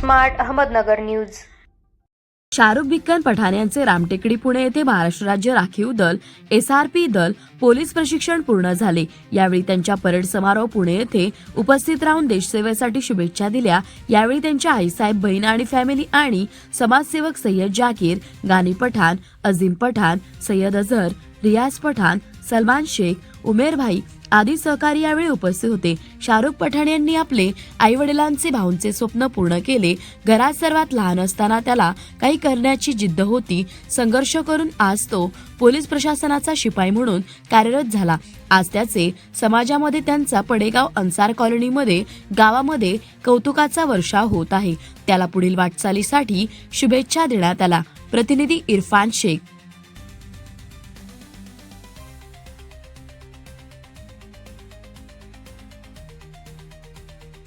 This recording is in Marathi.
Smart Ahmednagar news. शाहरुख बिक्कन पठाण यांचे रामटेकडी पुणे येथे महाराष्ट्र राज्य राखीव दल SRP दल पोलीस प्रशिक्षण पूर्ण झाले। यावेळी त्यांच्या परेड समारोह पुणे येथे उपस्थित राहून देशसेवेसाठी शुभेच्छा दिल्या। यावेळी त्यांच्या आईसाहेब, बहीण आणि फॅमिली आणि समाजसेवक सय्यद जाकीर, गानी पठाण, अझीम पठाण, सय्यद अझहर, रियाज पठाण, सलमान शेख, उमेर भाई आदी सहकारी यावेळी उपस्थित होते। शाहरुख पठाण यांनी आपले आई वडिलांचे भाऊंचे स्वप्न पूर्ण केले। घरात सर्वात लहान असताना त्याला काही करण्याची जिद्द होती। संघर्ष करून आज तो पोलीस प्रशासनाचा शिपाई म्हणून कार्यरत झाला। आज त्याचे समाजामध्ये त्यांचा पडेगाव अन्सार कॉलनीमध्ये गावामध्ये कौतुकाचा वर्षाव होत आहे। त्याला पुढील वाटचालीसाठी शुभेच्छा देण्यात आल्या। प्रतिनिधी इरफान शेख।